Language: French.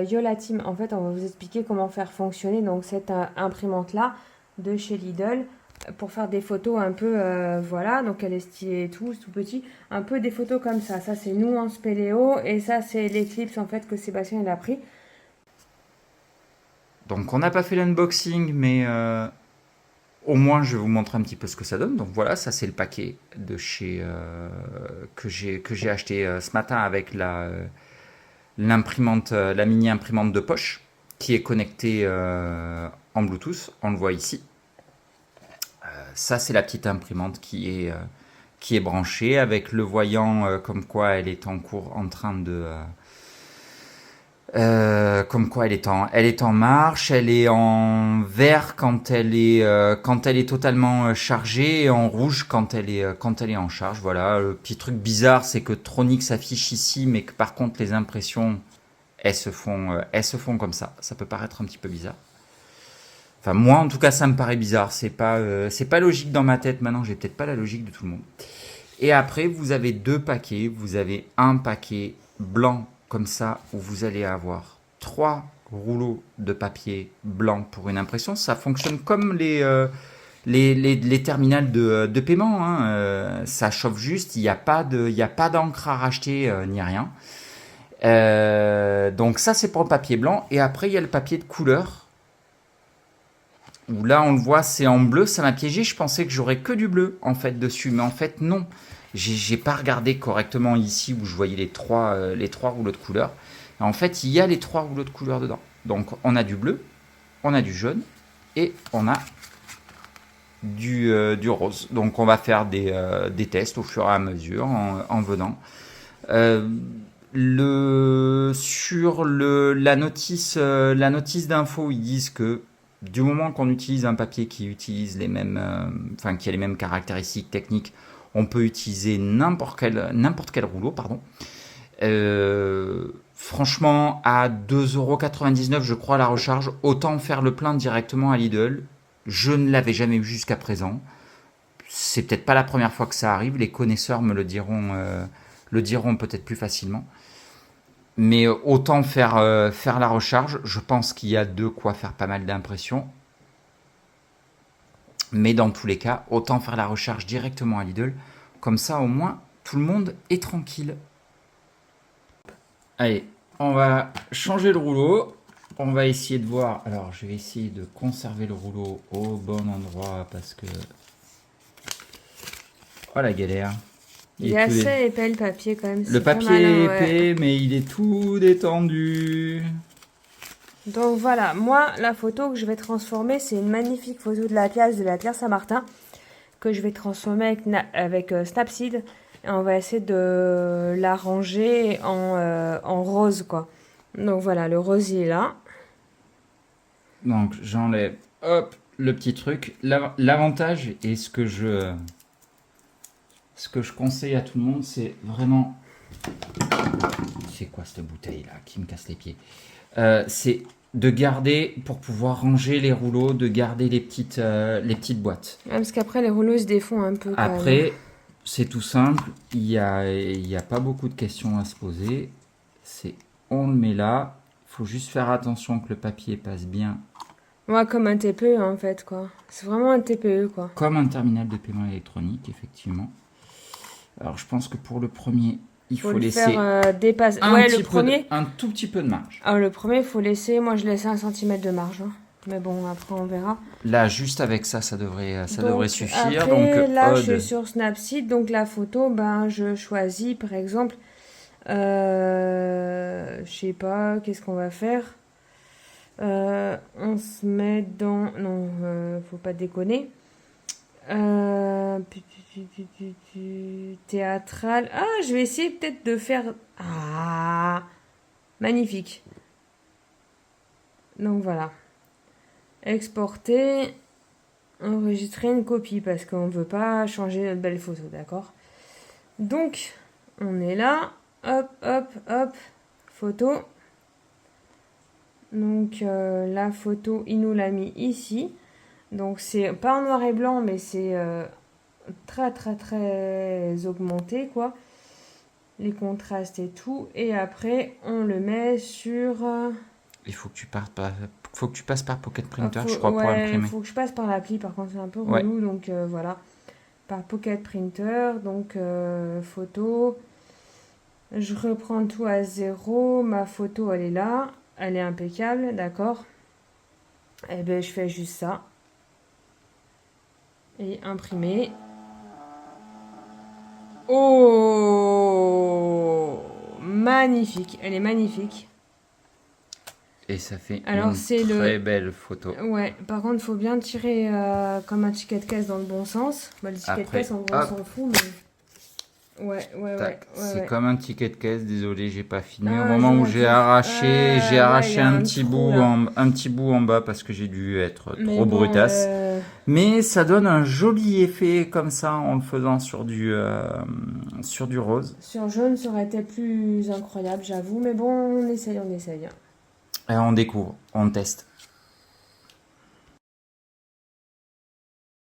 Yola Team, en fait, on va vous expliquer comment faire fonctionner donc cette imprimante-là de chez Lidl pour faire des photos un peu, voilà, donc elle est stylée et tout petit, un peu des photos comme ça. Ça, c'est nous en spéléo et ça, c'est l'éclipse en fait que Sébastien il a pris. Donc on n'a pas fait l'unboxing, mais au moins je vais vous montrer un petit peu ce que ça donne. Donc voilà, ça c'est le paquet de chez que j'ai acheté ce matin avec l'imprimante, la mini imprimante de poche qui est connectée en Bluetooth. On le voit ici. Ça c'est la petite imprimante qui est branchée avec le voyant comme quoi elle est en cours en train de comme quoi elle est en marche, elle est en vert quand elle est totalement chargée et en rouge quand elle est en charge. Voilà, le petit truc bizarre, c'est que Tronic s'affiche ici, mais que par contre les impressions elles se font comme ça. Ça peut paraître un petit peu bizarre. Enfin moi en tout cas ça me paraît bizarre. C'est pas logique dans ma tête. Maintenant j'ai peut-être pas la logique de tout le monde. Et après, vous avez deux paquets. Vous avez un paquet blanc comme ça, où vous allez avoir trois rouleaux de papier blanc pour une impression. Ça fonctionne comme les terminals de paiement. Hein. Ça chauffe juste. Il n'y a pas d'encre à racheter ni rien. Donc ça, c'est pour le papier blanc. Et après, il y a le papier de couleur. Où là, on le voit, c'est en bleu. Ça m'a piégé. Je pensais que j'aurais que du bleu en fait dessus, mais en fait non. J'ai pas regardé correctement ici où je voyais les trois rouleaux de couleur. Et en fait, il y a les trois rouleaux de couleur dedans. Donc, on a du bleu, on a du jaune et on a du rose. Donc, on va faire des tests au fur et à mesure en venant. Euh, la notice d'info, ils disent que du moment qu'on utilise un papier qui utilise les mêmes, enfin qui a les mêmes caractéristiques techniques, on peut utiliser n'importe quel rouleau, pardon. Franchement, à 2,99 € je crois la recharge, autant faire le plein directement à Lidl. Je ne l'avais jamais vu jusqu'à présent. C'est peut-être pas la première fois que ça arrive. Les connaisseurs me le diront peut-être plus facilement. Mais autant faire la recharge, je pense qu'il y a de quoi faire pas mal d'impressions. Mais dans tous les cas, autant faire la recharge directement à Lidl. Comme ça, au moins, tout le monde est tranquille. Allez, on va changer le rouleau. On va essayer de voir. Alors, je vais essayer de conserver le rouleau au bon endroit parce que. Oh la galère. Il est assez épais le papier quand même, Le c'est pas mal, papier est hein, ouais. épais, mais il est tout détendu. Donc voilà, moi la photo que je vais transformer, c'est une magnifique photo de la place de la Pierre Saint-Martin que je vais transformer avec Snapseed. Et on va essayer de l'arranger en rose, quoi. Donc voilà, le rose il est là. Donc, j'enlève, hop, le petit truc. L'avantage et ce que je conseille à tout le monde, c'est vraiment. C'est quoi cette bouteille là qui me casse les pieds? C'est de garder, pour pouvoir ranger les rouleaux, de garder les petites boîtes. Ouais, parce qu'après les rouleaux se défont un peu quand même, hein. Après, c'est tout simple, il y a pas beaucoup de questions à se poser. C'est on le met là, il faut juste faire attention que le papier passe bien Moi comme un TPE en fait, quoi. C'est vraiment un TPE, quoi. comme un terminal de paiement électronique, effectivement. Alors je pense que pour le premier, il Faut faut le faire laisser dépasser. Ouais, le premier. un tout petit peu de marge. Ah, le premier, faut laisser. Moi, je laissais 1 cm de marge, hein. Mais bon, après, on verra. Là, juste avec ça, ça devrait Donc, suffire. Donc, après, là, je suis Odd, sur Snapseed. Donc, la photo, ben, je choisis, par exemple, je sais pas, qu'est-ce qu'on va faire. On se met dans. Non, faut pas déconner. Théâtral. Ah, je vais essayer peut-être de faire. Ah, magnifique. Donc voilà. Exporter, enregistrer une copie parce qu'on ne veut pas changer notre belle photo, d'accord? Donc, on est là. Hop, hop, hop. Photo. Donc, la photo, il nous l'a mis ici. Donc, c'est pas en noir et blanc, mais c'est très, très, très augmenté, quoi. les contrastes et tout. Et après, on le met sur... Il faut que tu passes par Pocket Printer, je crois, pour ouais, il imprimer. faut que je passe par l'appli, par contre c'est un peu Ouais. relou, donc voilà. Par Pocket Printer, donc photo. Je reprends tout à zéro. Ma photo, elle est là. Elle est impeccable, d'accord. Et ben je fais juste ça. Et imprimer. Oh, magnifique. Elle est magnifique. Et ça fait Alors une c'est très belle photo. Ouais, par contre, il faut bien tirer comme un ticket de caisse dans le bon sens. Bah, le ticket de Après, caisse, en gros, on hop, s'en fout, mais... Ouais. tac. C'est Ouais. comme un ticket de caisse. Désolé, j'ai pas filmé. Au Ah, moment où j'ai j'ai ouais, il y arraché a un un petit trou, bout là. un petit bout en bas parce que j'ai dû être Mais trop bon, brutasse. Mais ça donne un joli effet comme ça en le faisant sur du rose. sur jaune, ça aurait été plus incroyable, j'avoue. Mais bon, on essaye. Et on découvre, on teste.